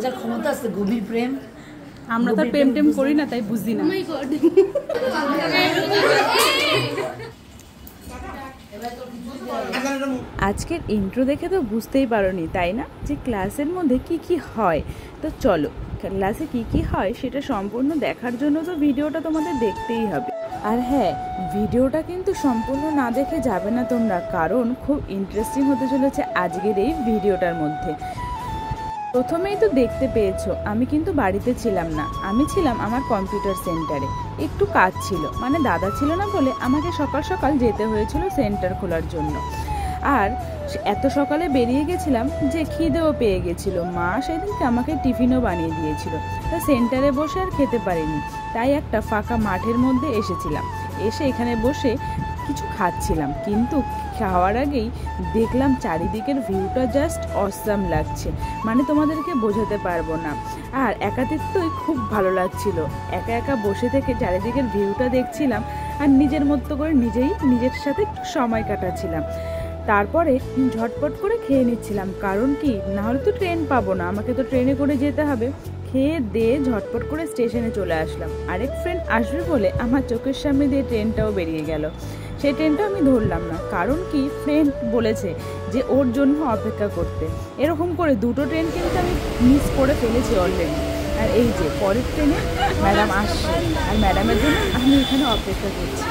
বোঝার ক্ষমতা আছে, গভীর প্রেম। আমরা তো প্রেম টেম করি না, তাই বুঝি না। আজকের ইন্ট্রো দেখে তো বুঝতেই পারোনি, তাই না, যে ক্লাসের মধ্যে কি কি হয়। তো চলো, ক্লাসে কি কি হয় সেটা সম্পূর্ণ দেখার জন্য তো ভিডিওটা তোমাদের দেখতেই হবে। আর হ্যাঁ, ভিডিওটা কিন্তু সম্পূর্ণ না দেখে যাবে না তোমরা, কারণ খুব ইন্টারেস্টিং হতে চলেছে আজকের এই ভিডিওটার মধ্যে। প্রথমেই তো দেখতে পেয়েছো আমি কিন্তু বাড়িতে ছিলাম না, আমি ছিলাম আমার কম্পিউটার সেন্টারে। একটু কাজ ছিল, মানে দাদা ছিল না বলে আমাকে সকাল সকাল যেতে হয়েছিল সেন্টার খোলার জন্য। আর এত সকালে বেরিয়ে গেছিলাম যে খিদেও পেয়ে গেছিলো। মা সেদিনকে আমাকে টিফিনও বানিয়ে দিয়েছিল, তা সেন্টারে বসে আর খেতে পারিনি, তাই একটা ফাঁকা মাঠের মধ্যে এসেছিলাম। এসে এখানে বসে কিছু খাচ্ছিলাম, কিন্তু খাওয়ার আগেই দেখলাম চারিদিকের ভিউটা জাস্ট অসাম লাগছে, মানে তোমাদেরকে বোঝাতে পারবো না। আর একাকিত্বই খুব ভালো লাগছিল, একা একা বসে থেকে চারিদিকের ভিউটা দেখছিলাম আর নিজের মতো করে নিজের সাথে একটু সময় কাটাচ্ছিলাম। তারপরে ঝটপট করে খেয়ে নিচ্ছিলাম, কারণ কি না হলে তো ট্রেন পাবো না, আমাকে তো ট্রেনে করে যেতে হবে। খেয়ে দিয়ে ঝটপট করে স্টেশনে চলে আসলাম। আরেক ফ্রেন্ড আসবে বলে আমার চোখের সামনে দিয়ে ট্রেনটাও বেরিয়ে গেল। সেই ট্রেনটা আমি ধরলাম না, কারণ কি ফ্রেন্ড বলেছে যে ওর জন্য অপেক্ষা করতে। এরকম করে দুটো ট্রেন কিন্তু আমি মিস করে ফেলেছি অলরেডি। আর এই যে পরের ট্রেনে ম্যাডাম আসছে, আর ম্যাডামের জন্য আমি এখানে অপেক্ষা করছি।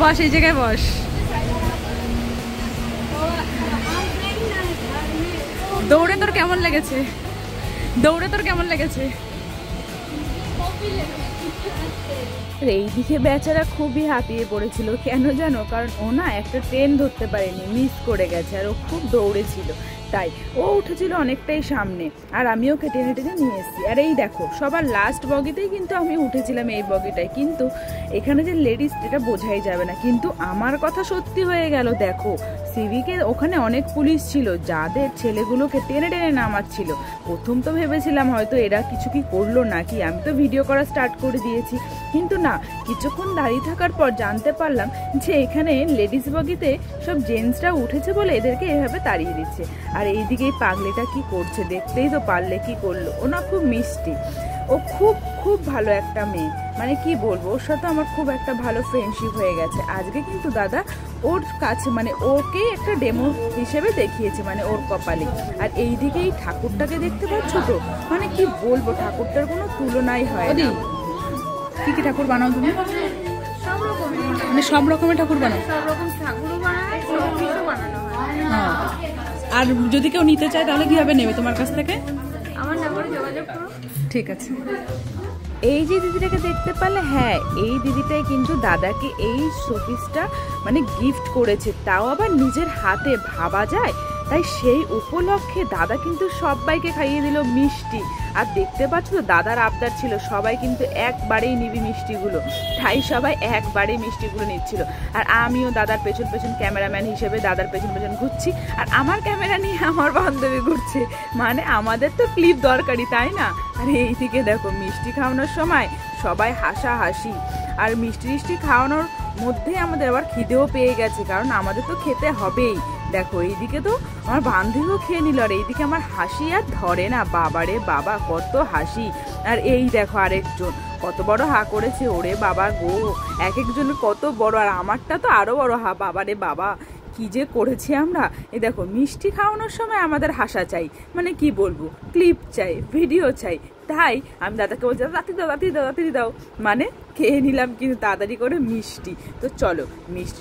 বস, এই জায়গায় বস। দৌড়ে তোর কেমন লেগেছে? এইদিকে বেচারা খুবই হাঁপিয়ে পড়েছিল, কেন জানো, কারণ ও না একটা ট্রেন ধরতে পারেনি, মিস করে গেছে, আর ও খুব দৌড়েছিল, তাই ও উঠেছিল অনেকটাই সামনে, আর আমি ওকে টেনে টেনে নিয়ে এসেছি। আর এই দেখো সবার লাস্ট বগিতেই কিন্তু আমি উঠেছিলাম, এই বগিটায়। কিন্তু এখানে যে লেডিস এটা বোঝাই যাবে না, কিন্তু আমার কথা সত্যি হয়ে গেল। দেখো সিভিকে ওখানে অনেক পুলিশ ছিল, যাদের ছেলেগুলোকে টেনে টেনে নামাচ্ছিল। প্রথম তো ভেবেছিলাম হয়তো এরা কিছু কি করলো নাকি, আমি তো ভিডিও করা স্টার্ট করে দিয়েছি, কিন্তু না, কিছুক্ষণ দাঁড়িয়ে থাকার পর জানতে পারলাম যে এখানে লেডিস বগিতে সব জেন্টসরা উঠেছে বলে এদেরকে এভাবে তাড়িয়ে দিচ্ছে। আর এইদিকে এই পাগলিটা কি করছে দেখতেই তো পারলে, কি করলো। ও না খুব মিষ্টি, ও খুব খুব ভালো একটা মেয়ে, মানে কি বলবো, ওর সাথে আমার খুব একটা ভালো ফ্রেন্ডশিপ হয়ে গেছে। আজকে কিন্তু দাদা ওর কাছে মানে ওকে একটা ডেমো হিসেবে দেখিয়েছে, মানে ওর কপালে। আর এইদিকে এই ঠাকুরটাকে দেখতে পাচ্ছ তো, মানে কি বলবো, ঠাকুরটার কোনো তুলনাই হয় না। কি কি ঠাকুর বানাও তুমি? মানে সব রকমের ঠাকুর বানাও? সব রকম ঠাকুরও বানায়, সব কিছু বানানো হয়। হ্যাঁ, আর যদি কেউ নিতে চায় তাহলে কিভাবে নেবে তোমার কাছ থেকে? আমার নাম্বারে যোগাযোগ করো। ঠিক আছে। এই যে দিদিটাকে দেখতে পারলে, হ্যাঁ এই দিদিটাই কিন্তু দাদাকে এই শোপিসটা মানে গিফট করেছে, তাও আবার নিজের হাতে, ভাবা যায়। তাই সেই উপলক্ষে দাদা কিন্তু সবাইকে খাইয়ে দিল মিষ্টি। আর দেখতে পাচ্ছ তো দাদার আবদার ছিল সবাই কিন্তু একবারেই নিবি মিষ্টিগুলো, তাই সবাই একবারেই মিষ্টিগুলো নিচ্ছিল। আর আমিও দাদার পেছন পেছন ক্যামেরাম্যান হিসেবে দাদার পেছন পেছন ঘুরছি, আর আমার ক্যামেরা নিয়ে আমার বান্ধবী ঘুরছে, মানে আমাদের তো ক্লিপ দরকারি, তাই না। আর এইদিকে দেখো মিষ্টি খাওয়ানোর সময় সবাই হাসাহাসি, আর মিষ্টি খাওয়ানোর মধ্যে আমাদের আবার খিদেও পেয়ে গেছে, কারণ আমাদের তো খেতে হবেই। দেখো এইদিকে তো আমার বান্ধবীও খেয়ে নিল, আর এইদিকে আমার হাসি আর ধরে না, বাবারে বাবা কত হাসি। আর এই দেখো আরেকজন কত বড় হা করেছে, ওরে বাবা গো, এক একজনের কত বড়, আর আমারটা তো আরো বড় হা, বাবারে বাবা কি যে করেছি আমরা। এই দেখো মিষ্টি খাওয়ানোর সময় আমাদের হাসা চাই, মানে কি বলবো, ক্লিপ চাই, ভিডিও চাই। তাই আমি দাদাকে বলছি তাড়াতাড়ি দাও, মানে খেয়ে নিলাম কিন্তু তাড়াতাড়ি করে মিষ্টি। তো চলো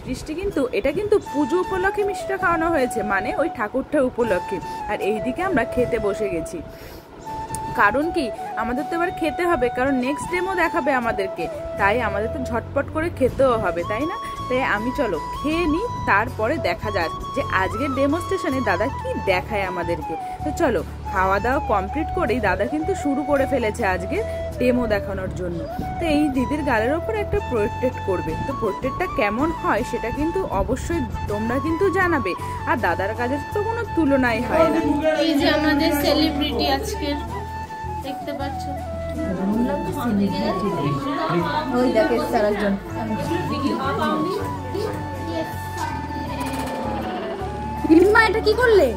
মিষ্টি কিন্তু এটা কিন্তু পুজো উপলক্ষে মিষ্টিটা খাওয়ানো হয়েছে, মানে ওই ঠাকুরটা উপলক্ষে। আর এইদিকে আমরা খেতে বসে গেছি, কারণ কি আমাদের তো এবার খেতে হবে, কারণ নেক্সট ডেমও দেখাবে আমাদেরকে, তাই আমাদের তো ঝটপট করে খেতেও হবে, তাই না। তাই আমি চলো খেয়ে নিই, তারপরে দেখা যাক যে আজকের ডেমোস্ট্রেশনে দাদা কি দেখায় আমাদেরকে। তো চলো খাওয়া দাওয়া কমপ্লিট করেই দাদা কিন্তু শুরু করে ফেলেছে আজকে ডেমো দেখানোর জন্য। তো এই দিদির গালের ওপর একটা প্রোটেক্ট করবে, তো প্রোটেক্টটা কেমন হয় সেটা কিন্তু অবশ্যই তোমরা কিন্তু জানাবে। আর দাদার কাজের তো কোনো তুলনাই হয় না। এই যে আমাদের সেলিব্রিটি আজকের দেখতে পাচ্ছ, ওই দেখে সারাজন মা এটা কি করলে?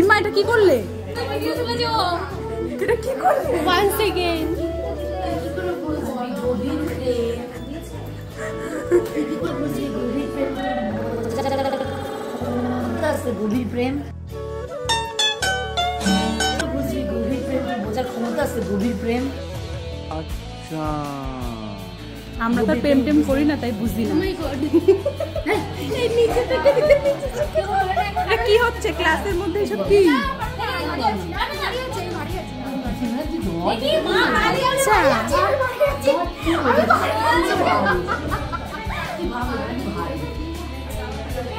ইমা এটা কি করলে? এটা কি করলে? Once again. গভীর প্রেম বোঝার ক্ষমতা আছে। গভীর প্রেম। আচ্ছা, আমরা তো প্রেম টেম করি না, তাই বুঝি না। এটা কি হচ্ছে ক্লাসের মধ্যে? এসব কি?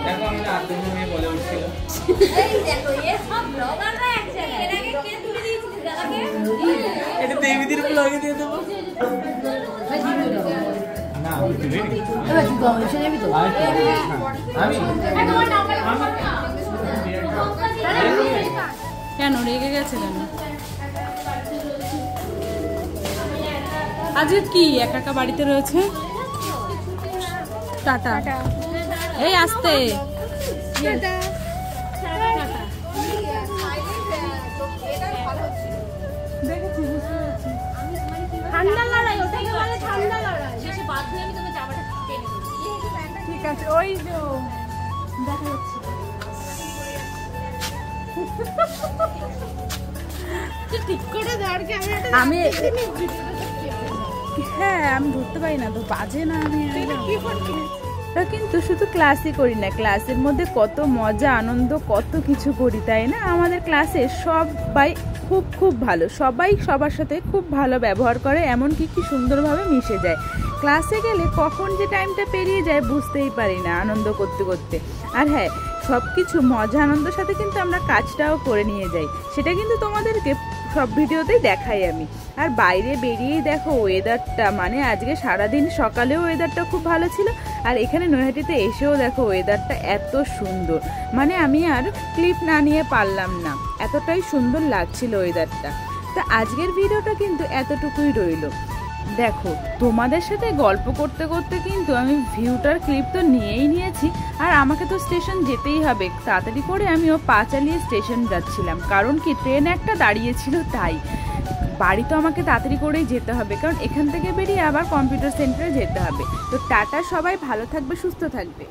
দেখো আমি রাত দিন মেয়ে বলে উঠছিল। এটা দেবীদের ব্লগে দিয়ে দেবো। না কেন রেগে গেছে কেন? আজকে কি একা একা বাড়িতে রয়েছে? টাটা। এই আসতে। ঠান্ডা লড়াই, ওটাকে বলে ঠান্ডা লড়াই। শেষে বাধ্য হয়ে আমি তোকে জামাটা টেনে দিই। ঠিক আছে, ওই যে দেখা যাচ্ছে। ঠিক করে ধর ক্যামেরাটা। আমি হ্যাঁ আমি ধরতে পারি না তো, বাজে না। আমি কি করছিস? তা কিন্তু শুধু ক্লাসই করি না, ক্লাসের মধ্যে কত মজা আনন্দ কত কিছু করি, তাই না? আমাদের ক্লাসে সবাই খুব খুব ভালো, সবাই সবার সাথে খুব ভালো ব্যবহার করে, এমনকি কি সুন্দরভাবে মিশে যায়। ক্লাসে গেলে কখন যে টাইমটা পেরিয়ে যায় বুঝতেই পারি না আনন্দ করতে করতে। আর হ্যাঁ, সব কিছু মজা আনন্দের সাথে কিন্তু আমরা কাজটাও করে নিয়ে যাই, সেটা কিন্তু তোমাদেরকে সব ভিডিওতেই দেখাই আমি। আর বাইরে বেরিয়েই দেখো ওয়েদারটা, মানে আজকে সারাদিন সকালেও ওয়েদারটা খুব ভালো ছিল, আর এখানে নৈহাটিতে এসেও দেখো ওয়েদারটা এত সুন্দর, মানে আমি আর ক্লিপ না নিয়ে পারলাম না, এতটাই সুন্দর লাগছিল ওয়েদারটা। তা আজকের ভিডিওটা কিন্তু এতটুকুই রইল। দেখো তোমাদের সাথে গল্প করতে করতে কিন্তু আমি ভিউটার ক্লিপ তো নিয়েই নিয়েছি, আর আমাকে তো স্টেশন যেতেই হবে। তাড়াতাড়ি করে আমিও পা চালিয়ে স্টেশন যাচ্ছিলাম, কারণ কি ট্রেন একটা দাঁড়িয়েছিল, তাই বাড়ি তো আমাকে তাড়াতাড়ি করেই যেতে হবে, কারণ এখান থেকে বেরিয়ে আবার কম্পিউটার সেন্টারে যেতে হবে। তো টাটা, সবাই ভালো থাকবে, সুস্থ থাকবে।